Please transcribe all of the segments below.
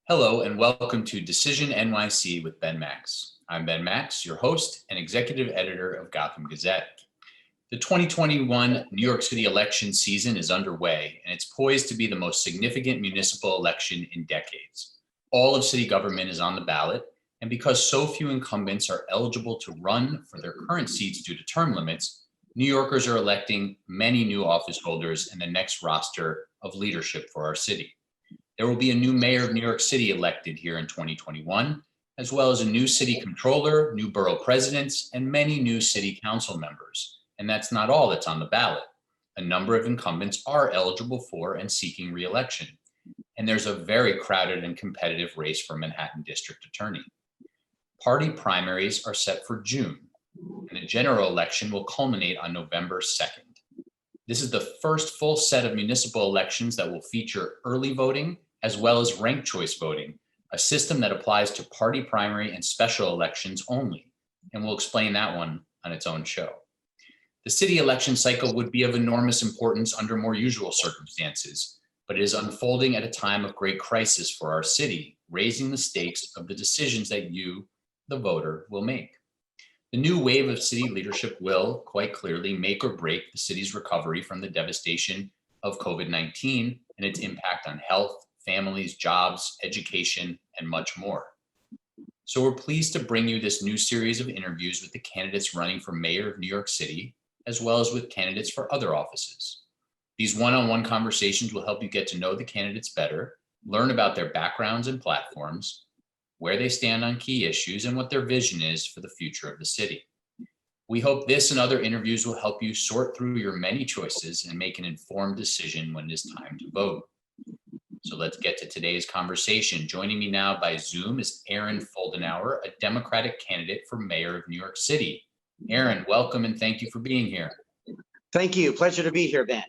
Hello and welcome to Decision NYC with Ben Max. I'm Ben Max, your host and executive editor of Gotham Gazette. The 2021 New York City election season is underway, and it's poised to be the most significant municipal election in decades. All of city government is on the ballot, and because so few incumbents are eligible to run for their current seats due to term limits, New Yorkers are electing many new office holders in the next roster of leadership for our city. There will be a new mayor of New York City elected here in 2021, as well as a new city controller, new borough presidents, and many new city council members. And that's not all that's on the ballot. A number of incumbents are eligible for and seeking re-election. And there's a very crowded and competitive race for Manhattan District Attorney. Party primaries are set for June, and the general election will culminate on November 2nd. This is the first full set of municipal elections that will feature early voting as well as ranked choice voting, a system that applies to party primary and special elections only. And we'll explain that one on its own show. The city election cycle would be of enormous importance under more usual circumstances, but it is unfolding at a time of great crisis for our city, raising the stakes of the decisions that you, the voter, will make. The new wave of city leadership will, quite clearly, make or break the city's recovery from the devastation of COVID-19 and its impact on health, families, jobs, education, and much more. So we're pleased to bring you this new series of interviews with the candidates running for mayor of New York City, as well as with candidates for other offices. These one-on-one conversations will help you get to know the candidates better, learn about their backgrounds and platforms, where they stand on key issues, and what their vision is for the future of the city. We hope this and other interviews will help you sort through your many choices and make an informed decision when it is time to vote. So let's get to today's conversation. Joining me now by Zoom is Aaron Foldenauer, a Democratic candidate for mayor of New York City. Aaron, welcome and thank you for being here. Thank you. Pleasure to be here, Ben.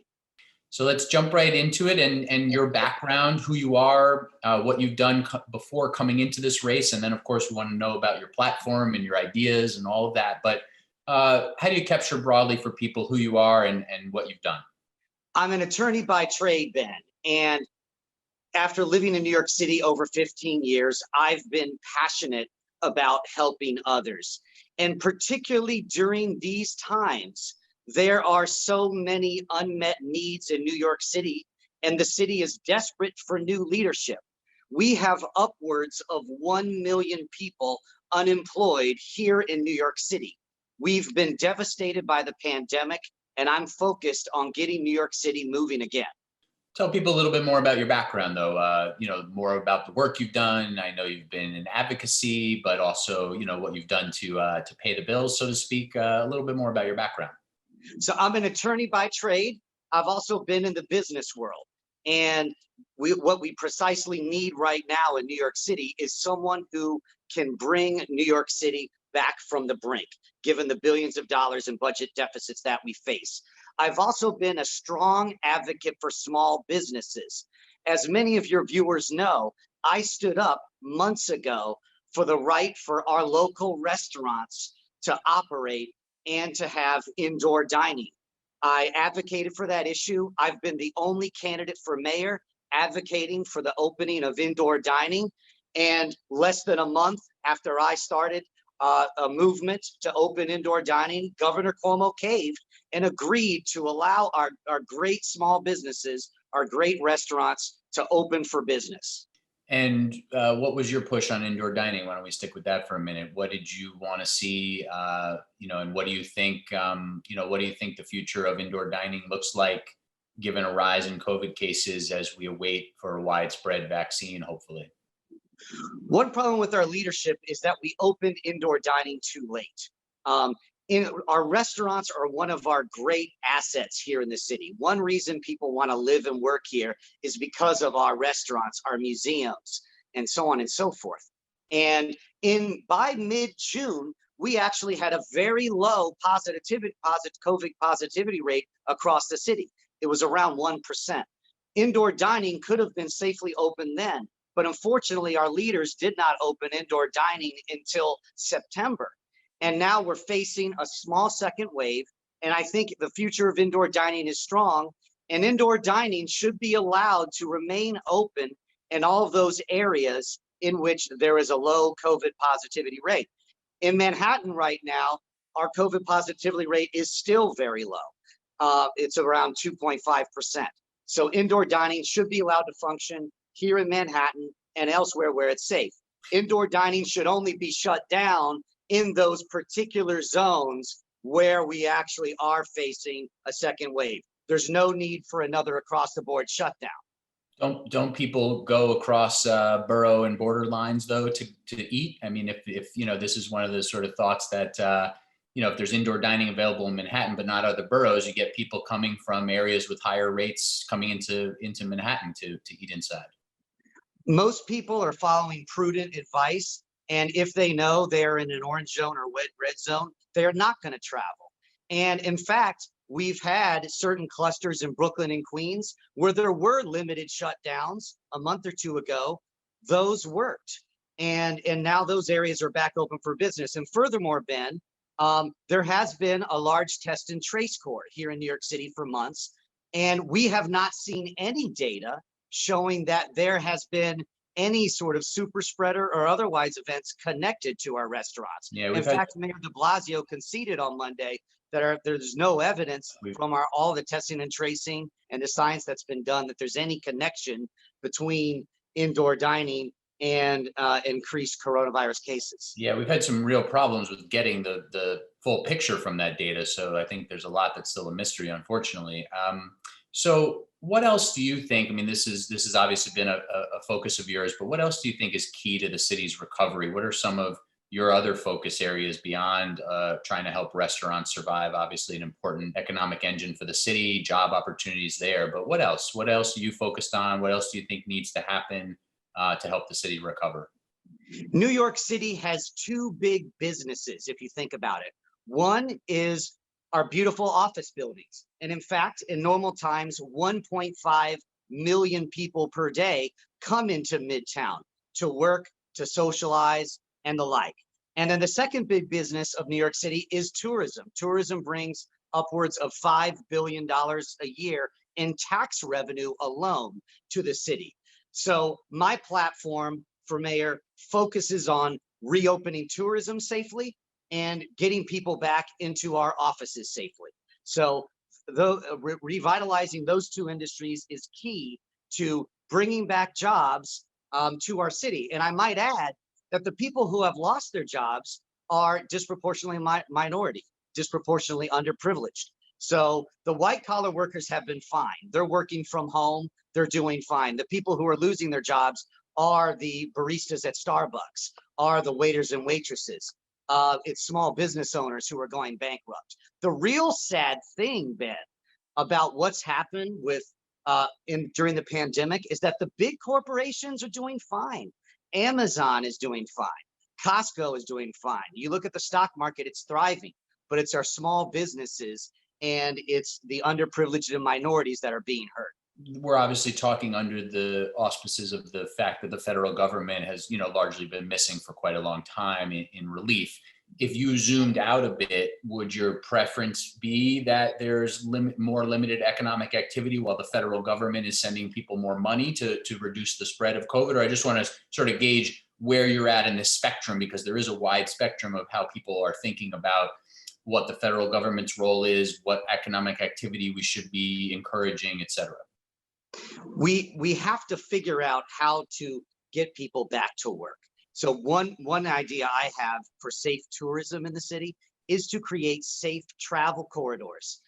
So let's jump right into it and your background, who you are, what you've done before coming into this race. And then, of course, we want to know about your platform and your ideas and all of that. But how do you capture broadly for people who you are and what you've done? I'm an attorney by trade, Ben. And after living in New York City over 15 years, I've been passionate about helping others. And particularly during these times, there are so many unmet needs in New York City, and the city is desperate for new leadership. We have upwards of 1 million people unemployed here in New York City. We've been devastated by the pandemic, and I'm focused on getting New York City moving again. Tell people a little bit more about your background, though, more about the work you've done. I know you've been in advocacy, but also, what you've done to pay the bills, so to speak. A little bit more about your background. So I'm an attorney by trade. I've also been in the business world. And what we precisely need right now in New York City is someone who can bring New York City back from the brink, given the billions of dollars in budget deficits that we face. I've also been a strong advocate for small businesses. As many of your viewers know, I stood up months ago for the right for our local restaurants to operate and to have indoor dining. I advocated for that issue. I've been the only candidate for mayor advocating for the opening of indoor dining. And less than a month after I started a movement to open indoor dining, Governor Cuomo caved and agreed to allow our great small businesses, our great restaurants to open for business. And what was your push on indoor dining? Why don't we stick with that for a minute? What did you want to see, and what do you think, what do you think the future of indoor dining looks like, given a rise in COVID cases as we await for a widespread vaccine, hopefully? One problem with our leadership is that we opened indoor dining too late. Our restaurants are one of our great assets here in the city. One reason people want to live and work here is because of our restaurants, our museums, and so on and so forth. And by mid-June, we actually had a very low COVID positivity rate across the city. It was around 1%. Indoor dining could have been safely open then, but unfortunately, our leaders did not open indoor dining until September. And now we're facing a small second wave. And I think the future of indoor dining is strong, and indoor dining should be allowed to remain open and all of those areas in which there is a low COVID positivity rate. In Manhattan right now, our COVID positivity rate is still very low. It's around 2.5%. So indoor dining should be allowed to function here in Manhattan and elsewhere where it's safe. Indoor dining should only be shut down in those particular zones where we actually are facing a second wave. There's no need for another across the board shutdown. Don't people go across borough and border lines though to eat? I mean, if you know, this is one of the sort of thoughts that you know, if there's indoor dining available in Manhattan but not other boroughs, you get people coming from areas with higher rates coming into Manhattan to eat inside. Most people are following prudent advice, and if they know they're in an orange zone or red zone, they're not going to travel. And in fact, we've had certain clusters in Brooklyn and Queens where there were limited shutdowns a month or two ago. Those worked. And now those areas are back open for business. And furthermore, Ben, there has been a large test and trace cohort here in New York City for months. And we have not seen any data showing that there has been any sort of super spreader or otherwise events connected to our restaurants. Yeah, in fact, Mayor de Blasio conceded on Monday that there's no evidence from all the testing and tracing and the science that's been done that there's any connection between indoor dining and increased coronavirus cases. Yeah, we've had some real problems with getting the full picture from that data. So I think there's a lot that's still a mystery, unfortunately. So what else do you think? I mean, this has obviously been a focus of yours, but what else do you think is key to the city's recovery? What are some of your other focus areas beyond trying to help restaurants survive? Obviously an important economic engine for the city, job opportunities there, but what else? What else are you focused on? What else do you think needs to happen to help the city recover? New York City has two big businesses, if you think about it. One is our beautiful office buildings. And in fact, in normal times, 1.5 million people per day come into Midtown to work, to socialize, and the like. And then the second big business of New York City is tourism. Tourism brings upwards of $5 billion a year in tax revenue alone to the city. So my platform for mayor focuses on reopening tourism safely and getting people back into our offices safely. So revitalizing those two industries is key to bringing back jobs to our city. And I might add that the people who have lost their jobs are disproportionately minority, disproportionately underprivileged. So the white collar workers have been fine. They're working from home. They're doing fine. The people who are losing their jobs are the baristas at Starbucks, are the waiters and waitresses. It's small business owners who are going bankrupt. The real sad thing, Ben, about what's happened with during the pandemic is that the big corporations are doing fine. Amazon is doing fine. Costco is doing fine. You look at the stock market, it's thriving, but it's our small businesses and it's the underprivileged and minorities that are being hurt. We're obviously talking under the auspices of the fact that the federal government has, you know, largely been missing for quite a long time in relief. If you zoomed out a bit, would your preference be that there's more limited economic activity while the federal government is sending people more money to reduce the spread of COVID? Or I just want to sort of gauge where you're at in this spectrum, because there is a wide spectrum of how people are thinking about what the federal government's role is, what economic activity we should be encouraging, et cetera. We have to figure out how to get people back to work. So one idea I have for safe tourism in the city is to create safe travel corridors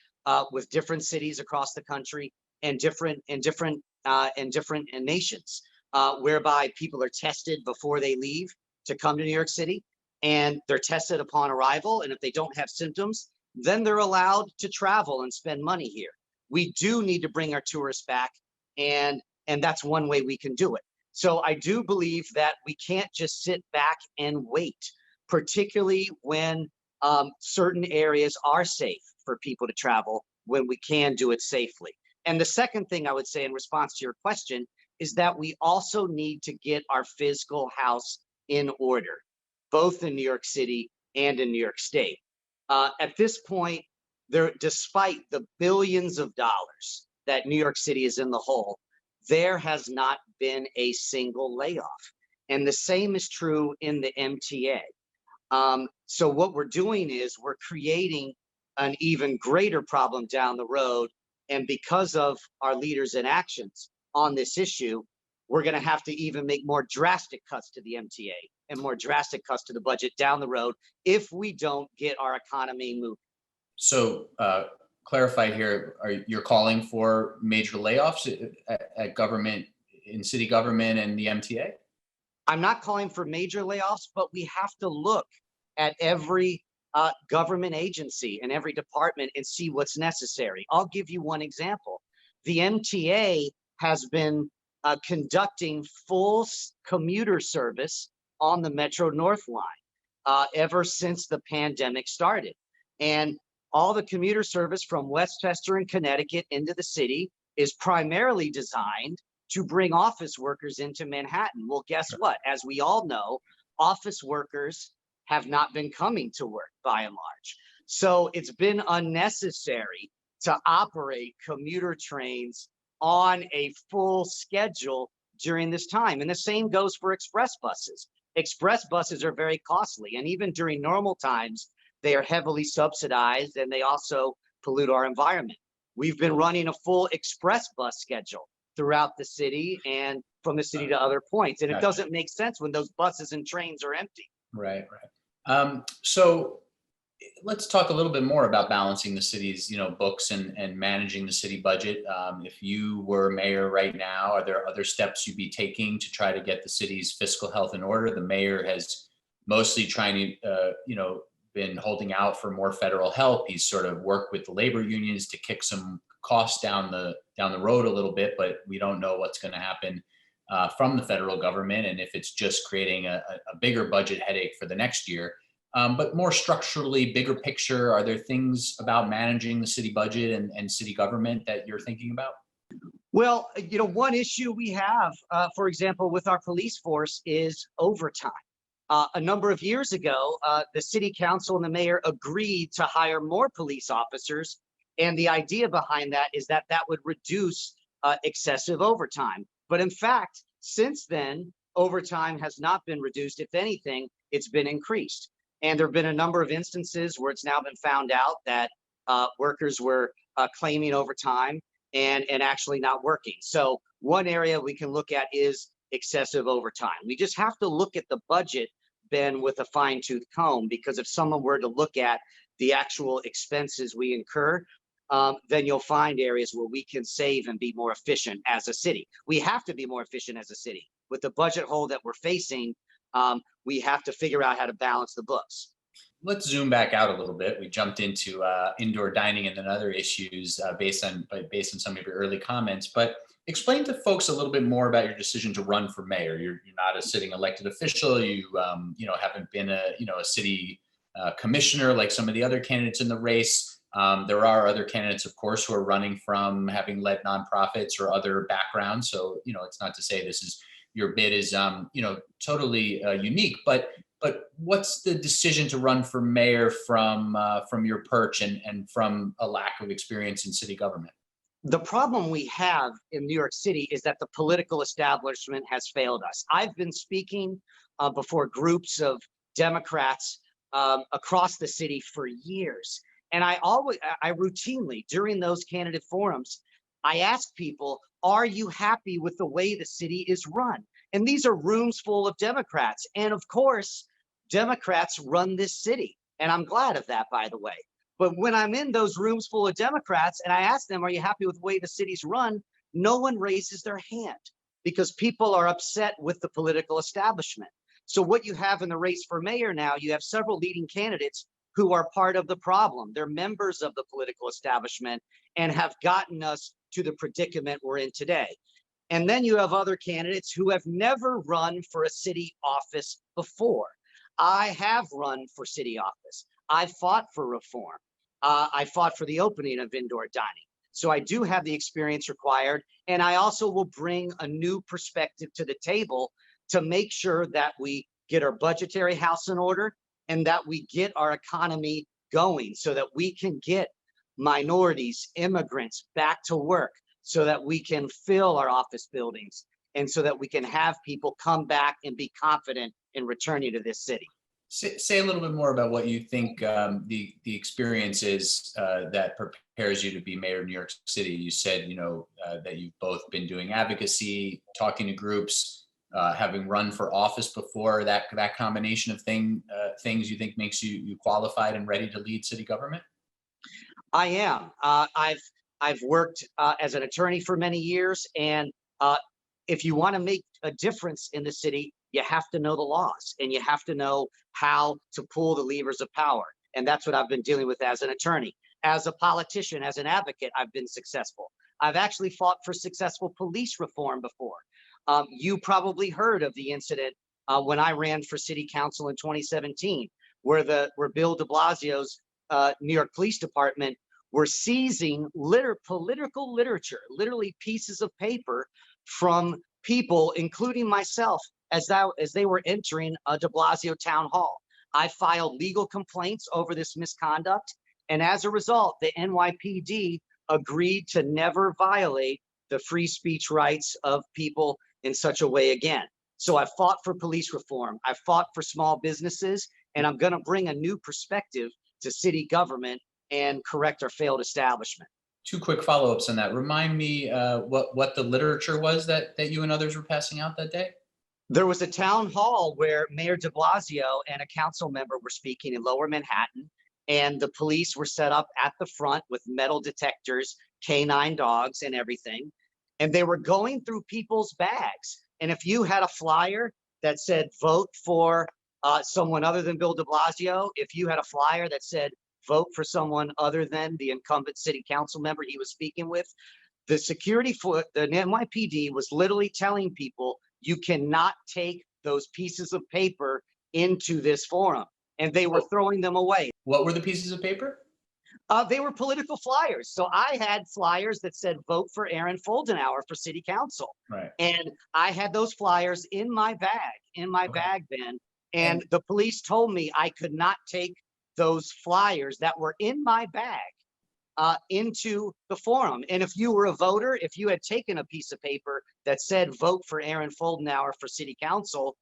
with different cities across the country and different nations, whereby people are tested before they leave to come to New York City, and they're tested upon arrival. And if they don't have symptoms, then they're allowed to travel and spend money here. We do need to bring our tourists back, and that's one way we can do it. So I do believe that we can't just sit back and wait, particularly when certain areas are safe for people to travel, when we can do it safely. And the second thing I would say in response to your question is that we also need to get our fiscal house in order, both in New York City and in New York State. At this point, despite the billions of dollars that New York City is in the hole, there has not been a single layoff. And the same is true in the MTA. So what we're doing is we're creating an even greater problem down the road. And because of our leaders' inactions on this issue, we're going to have to even make more drastic cuts to the MTA and more drastic cuts to the budget down the road if we don't get our economy moving. So clarify here, you're calling for major layoffs at government, in city government and the MTA? I'm not calling for major layoffs, but we have to look at every government agency and every department and see what's necessary. I'll give you one example. The MTA has been conducting full commuter service on the Metro North line ever since the pandemic started. And all the commuter service from Westchester and Connecticut into the city is primarily designed to bring office workers into Manhattan. Well, guess what? As we all know, office workers have not been coming to work by and large. So it's been unnecessary to operate commuter trains on a full schedule during this time. And the same goes for express buses. Express buses are very costly. And even during normal times, they are heavily subsidized and they also pollute our environment. We've been running a full express bus schedule throughout the city and from the city to other points. And it doesn't make sense when those buses and trains are empty. Right, right. So let's talk a little bit more about balancing the city's, books and managing the city budget. If you were mayor right now, are there other steps you'd be taking to try to get the city's fiscal health in order? The mayor has mostly trying to, been holding out for more federal help. He's sort of worked with the labor unions to kick some costs down the road a little bit, but we don't know what's going to happen from the federal government, and if it's just creating a bigger budget headache for the next year. But more structurally, bigger picture, are there things about managing the city budget and city government that you're thinking about? Well, one issue we have, for example, with our police force is overtime. A number of years ago, the city council and the mayor agreed to hire more police officers. And the idea behind that is that that would reduce excessive overtime. But in fact, since then, overtime has not been reduced. If anything, it's been increased. And there have been a number of instances where it's now been found out that workers were claiming overtime and actually not working. So one area we can look at is excessive overtime. We just have to look at the budget, Ben, with a fine-tooth comb, because if someone were to look at the actual expenses we incur, then you'll find areas where we can save and be more efficient as a city. We have to be more efficient as a city. With the budget hole that we're facing, we have to figure out how to balance the books. Let's zoom back out a little bit. We jumped into indoor dining and then other issues based on some of your early comments. But explain to folks a little bit more about your decision to run for mayor. You're not a sitting elected official. You haven't been a city commissioner like some of the other candidates in the race. There are other candidates, of course, who are running from having led nonprofits or other backgrounds. So it's not to say your bid is totally unique, but what's the decision to run for mayor from your perch and from a lack of experience in city government? The problem we have in New York City is that the political establishment has failed us. I've been speaking before groups of Democrats across the city for years. And I routinely, during those candidate forums, I ask people, are you happy with the way the city is run? And these are rooms full of Democrats. And of course, Democrats run this city. And I'm glad of that, by the way. But when I'm in those rooms full of Democrats and I ask them, are you happy with the way the city's run? No one raises their hand because people are upset with the political establishment. So what you have in the race for mayor now, you have several leading candidates who are part of the problem. They're members of the political establishment and have gotten us to the predicament we're in today. And then you have other candidates who have never run for a city office before. I have run for city office. I fought for reform. I fought for the opening of indoor dining. So I do have the experience required. And I also will bring a new perspective to the table to make sure that we get our budgetary house in order and that we get our economy going so that we can get minorities, immigrants back to work, so that we can fill our office buildings and so that we can have people come back and be confident in returning to this city. Say a little bit more about what you think the experience is that prepares you to be mayor of New York City. You said, that you've both been doing advocacy, talking to groups, having run for office before. That combination of things you think makes you qualified and ready to lead city government? I am. I've worked as an attorney for many years, and if you want to make a difference in the city, you have to know the laws and you have to know how to pull the levers of power. And that's what I've been dealing with as an attorney. As a politician, as an advocate, I've been successful. I've actually fought for successful police reform before. You probably heard of the incident when I ran for city council in 2017, where Bill de Blasio's New York Police Department were seizing political literature, literally pieces of paper from people, including myself, as they were entering a de Blasio town hall. I filed legal complaints over this misconduct. And as a result, the NYPD agreed to never violate the free speech rights of people in such a way again. So I fought for police reform. I fought for small businesses, and I'm going to bring a new perspective to city government and correct our failed establishment. Two quick follow-ups on that. Remind me what the literature was that you and others were passing out that day? There was a town hall where Mayor de Blasio and a council member were speaking in Lower Manhattan, and the police were set up at the front with metal detectors, canine dogs, and everything. And they were going through people's bags. And if you had a flyer that said, vote for someone other than Bill de Blasio, if you had a flyer that said, vote for someone other than the incumbent city council member he was speaking with, the security for the NYPD was literally telling people, you cannot take those pieces of paper into this forum. And they were throwing them away. What were the pieces of paper? They were political flyers. So I had flyers that said, vote for Aaron Foldenauer for city council. Right. And I had those flyers in my bag then. And the police told me I could not take those flyers that were in my bag into the forum. And if you were a voter, if you had taken a piece of paper that said vote for Aaron Foldenauer for city council,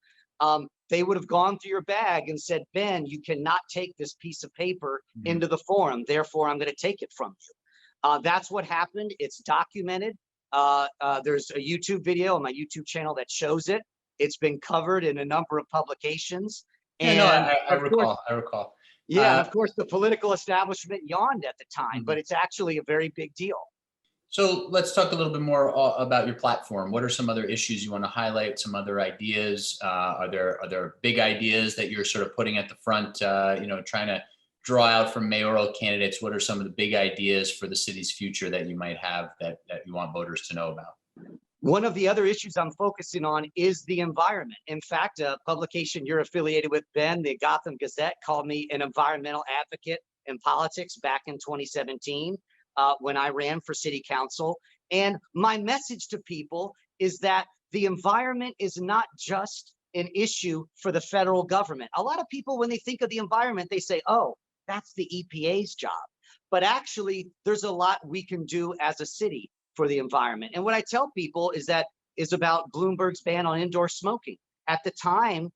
they would have gone through your bag and said, Ben, you cannot take this piece of paper into the forum. Therefore, I'm going to take it from you. That's what happened. It's documented. There's a YouTube video on my YouTube channel that shows it. It's been covered in a number of publications. And I recall. Yeah, and of course, the political establishment yawned at the time, but it's actually a very big deal. So let's talk a little bit more about your platform. What are some other issues you want to highlight? Some other ideas? Are there big ideas that you're sort of putting at the front? Trying to draw out from mayoral candidates. What are some of the big ideas for the city's future that you might have that you want voters to know about? One of the other issues I'm focusing on is the environment. In fact, a publication you're affiliated with, Ben, the Gotham Gazette, called me an environmental advocate in politics back in 2017 when I ran for city council. And my message to people is that the environment is not just an issue for the federal government. A lot of people, when they think of the environment, they say, oh, that's the EPA's job. But actually, there's a lot we can do as a city for the environment. And what I tell people is about Bloomberg's ban on indoor smoking. At the time,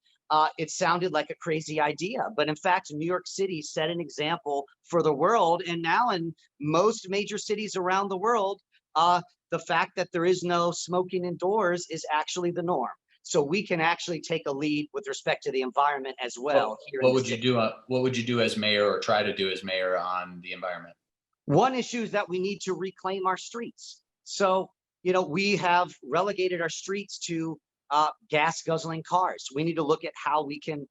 it sounded like a crazy idea, but in fact, New York City set an example for the world. And now in most major cities around the world, the fact that there is no smoking indoors is actually the norm. So we can actually take a lead with respect to the environment as well. What would you do? What would you do as mayor, or try to do as mayor, on the environment? One issue is that we need to reclaim our streets. So, we have relegated our streets to gas guzzling cars. We need to look at how we can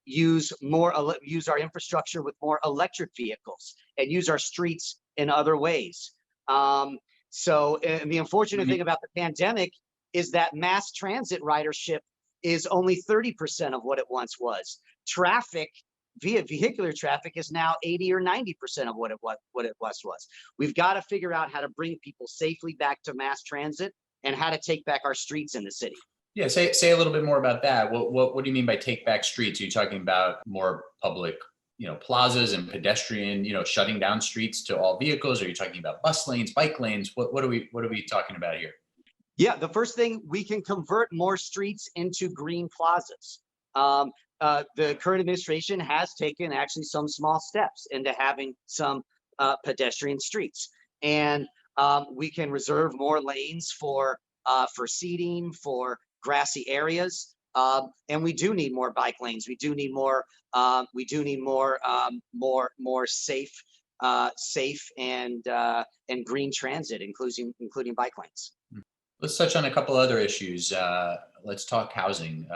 use our infrastructure with more electric vehicles and use our streets in other ways. And the unfortunate thing about the pandemic is that mass transit ridership is only 30% of what it once was. Vehicular traffic is now 80 or 90% of what it was. We've got to figure out how to bring people safely back to mass transit and how to take back our streets in the city. Yeah, say a little bit more about that. What do you mean by take back streets? Are you talking about more public plazas and pedestrian, shutting down streets to all vehicles? Are you talking about bus lanes, bike lanes? What are we talking about here? Yeah, the first thing, we can convert more streets into green plazas. The current administration has taken actually some small steps into having some pedestrian streets, and we can reserve more lanes for seating, for grassy areas, and we do need more bike lanes. We do need more. We do need more safe, and green transit, including bike lanes. Let's touch on a couple other issues. Let's talk housing.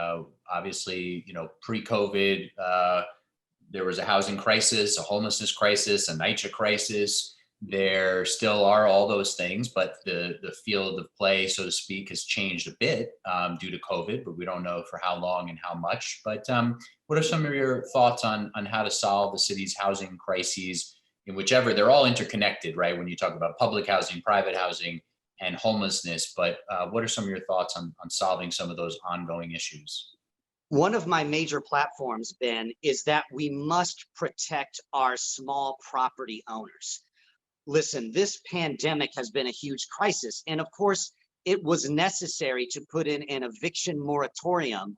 Obviously, pre-COVID, there was a housing crisis, a homelessness crisis, a NYCHA crisis. There still are all those things, but the field of play, so to speak, has changed a bit due to COVID, but we don't know for how long and how much. But what are some of your thoughts on how to solve the city's housing crises, in whichever, they're all interconnected, right? When you talk about public housing, private housing, and homelessness, but what are some of your thoughts on solving some of those ongoing issues? One of my major platforms, Ben, is that we must protect our small property owners. Listen, this pandemic has been a huge crisis, and of course, it was necessary to put in an eviction moratorium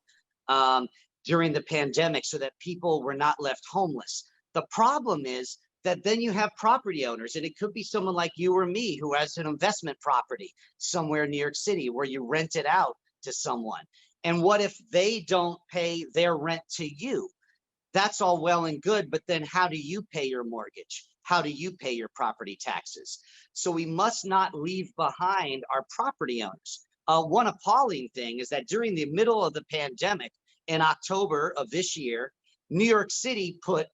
during the pandemic so that people were not left homeless. The problem is that then you have property owners, and it could be someone like you or me who has an investment property somewhere in New York City where you rent it out to someone. And what if they don't pay their rent to you? That's all well and good, but then how do you pay your mortgage? How do you pay your property taxes? So we must not leave behind our property owners. One appalling thing is that during the middle of the pandemic, in October of this year, New York City put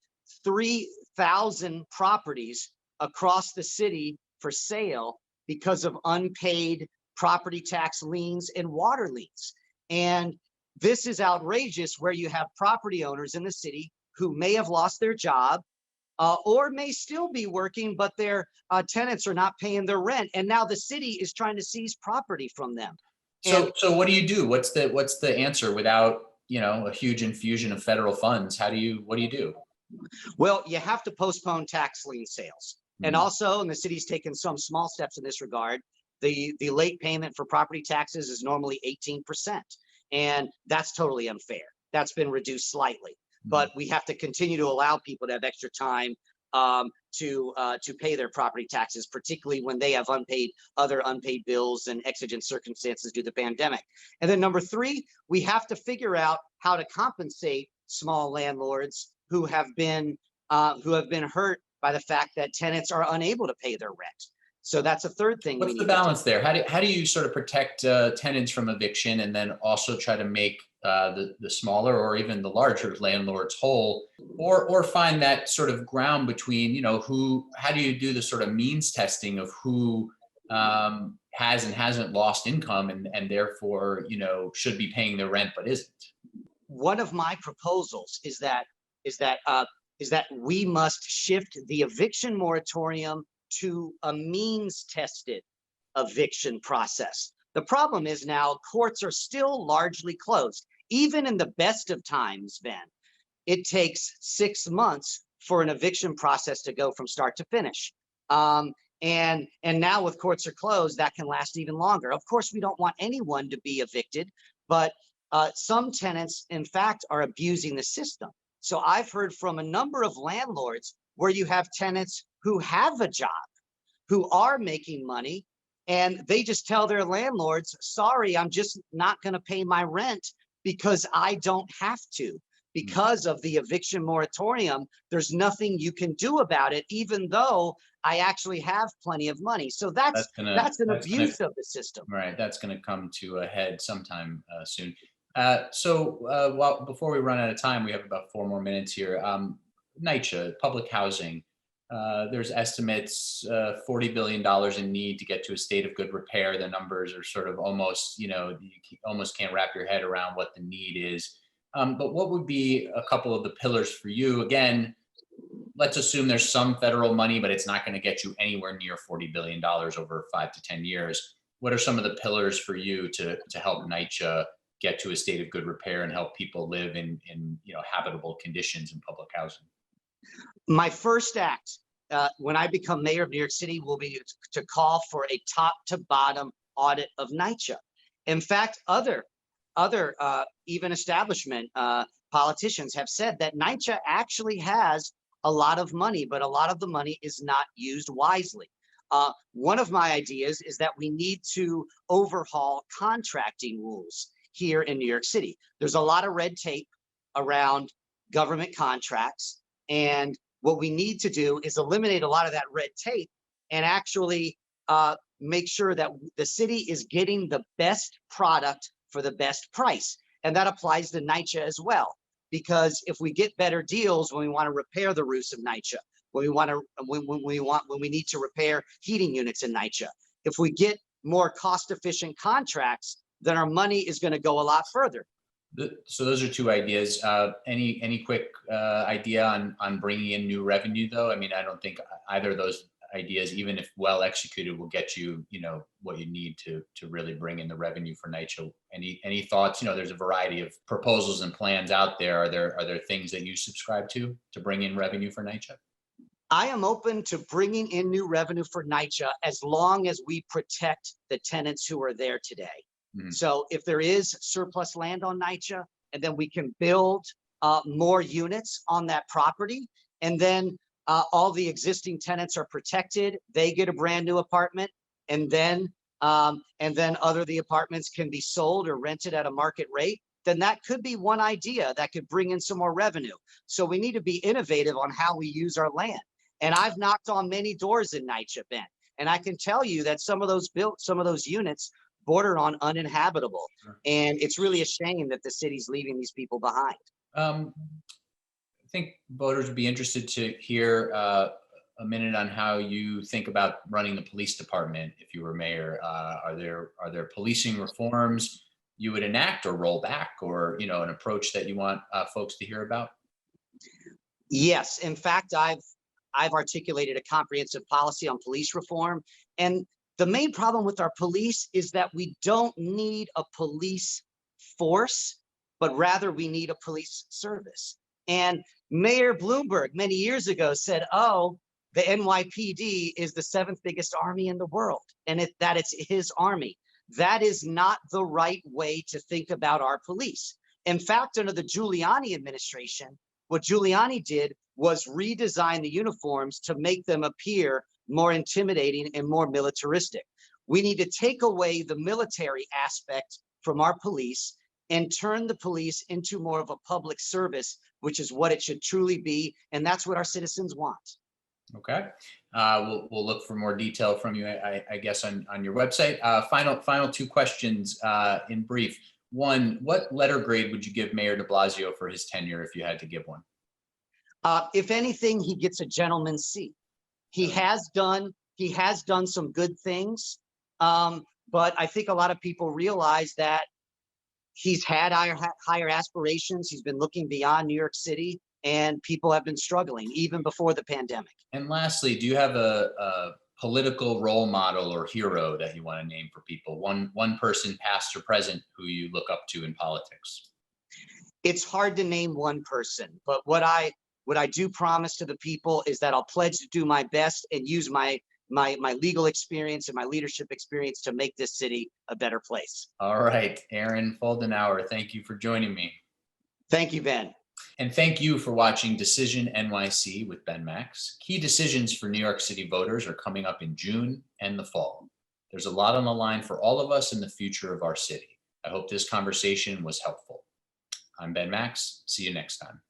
3,000 properties across the city for sale because of unpaid property tax liens and water liens. And this is outrageous, where you have property owners in the city who may have lost their job or may still be working, but their tenants are not paying their rent. And now the city is trying to seize property from them. So what do you do? What's the answer without, a huge infusion of federal funds? What do you do? Well, you have to postpone tax lien sales. And Mhm. also, and the city's taken some small steps in this regard, the late payment for property taxes is normally 18%. And that's totally unfair. That's been reduced slightly. But we have to continue to allow people to have extra time to pay their property taxes, particularly when they have other unpaid bills and exigent circumstances due to the pandemic. And then number three, we have to figure out how to compensate small landlords who have been hurt by the fact that tenants are unable to pay their rent. So that's a third thing. What's the balance there? How do you sort of protect tenants from eviction, and then also try to make the smaller or even the larger landlords whole, or find that sort of ground between, how do you do the sort of means testing of who has and hasn't lost income and therefore, should be paying their rent but isn't? One of my proposals is that we must shift the eviction moratorium to a means tested eviction process. The problem is now courts are still largely closed. Even in the best of times, Ben, it takes 6 months for an eviction process to go from start to finish. And now with courts are closed, that can last even longer. Of course, we don't want anyone to be evicted, but some tenants, in fact, are abusing the system. So I've heard from a number of landlords where you have tenants who have a job, who are making money, and they just tell their landlords, sorry, I'm just not going to pay my rent because I don't have to. Because of the eviction moratorium, there's nothing you can do about it, even though I actually have plenty of money. So that's an abuse of the system. Right. That's going to come to a head sometime soon. Before we run out of time, we have about 4 more minutes here. NYCHA, public housing. There's estimates, $40 billion in need to get to a state of good repair. The numbers are sort of almost, you almost can't wrap your head around what the need is. But what would be a couple of the pillars for you? Again, let's assume there's some federal money, but it's not going to get you anywhere near $40 billion over 5 to 10 years. What are some of the pillars for you to help NYCHA get to a state of good repair and help people live in habitable conditions in public housing? My first act when I become mayor of New York City will be to call for a top to bottom audit of NYCHA. In fact, other even establishment politicians have said that NYCHA actually has a lot of money, but a lot of the money is not used wisely. One of my ideas is that we need to overhaul contracting rules here in New York City. There's a lot of red tape around government contracts, and what we need to do is eliminate a lot of that red tape and actually make sure that the city is getting the best product for the best price. And that applies to NYCHA as well, because if we get better deals when we want to repair the roofs of NYCHA, when we need to repair heating units in NYCHA, if we get more cost efficient contracts, then our money is going to go a lot further. So those are two ideas. Any quick idea on bringing in new revenue, though? I mean, I don't think either of those ideas, even if well executed, will get you, what you need to really bring in the revenue for NYCHA. Any thoughts? There's a variety of proposals and plans out there. Are there things that you subscribe to bring in revenue for NYCHA? I am open to bringing in new revenue for NYCHA as long as we protect the tenants who are there today. So if there is surplus land on NYCHA, and then we can build more units on that property, and then all the existing tenants are protected, they get a brand new apartment, and then the apartments can be sold or rented at a market rate, then that could be one idea that could bring in some more revenue. So we need to be innovative on how we use our land. And I've knocked on many doors in NYCHA, Ben, and I can tell you that some of those units border on uninhabitable. Sure. And it's really a shame that the city's leaving these people behind. I think voters would be interested to hear a minute on how you think about running the police department if you were mayor. Are there policing reforms you would enact or roll back, or an approach that you want folks to hear about? Yes, in fact, I've articulated a comprehensive policy on police reform, and the main problem with our police is that we don't need a police force, but rather we need a police service. And Mayor Bloomberg many years ago said, oh, the NYPD is the 7th biggest army in the world, and that it's his army. That is not the right way to think about our police. In fact, under the Giuliani administration, what Giuliani did was redesign the uniforms to make them appear more intimidating and more militaristic. We need to take away the military aspect from our police and turn the police into more of a public service, which is what it should truly be. And that's what our citizens want. Okay. We'll look for more detail from you, I guess, on your website. Final two questions in brief. One, what letter grade would you give Mayor de Blasio for his tenure if you had to give one? If anything, he gets a gentleman's C. He has done some good things, but I think a lot of people realize that he's had higher aspirations. He's been looking beyond New York City, and people have been struggling even before the pandemic. And lastly, do you have a political role model or hero that you want to name for people? One person, past or present, who you look up to in politics? It's hard to name one person, but what I do promise to the people is that I'll pledge to do my best and use my legal experience and my leadership experience to make this city a better place. All right, Aaron Foldenauer, thank you for joining me. Thank you, Ben. And thank you for watching Decision NYC with Ben Max. Key decisions for New York City voters are coming up in June and the fall. There's a lot on the line for all of us in the future of our city. I hope this conversation was helpful. I'm Ben Max. See you next time.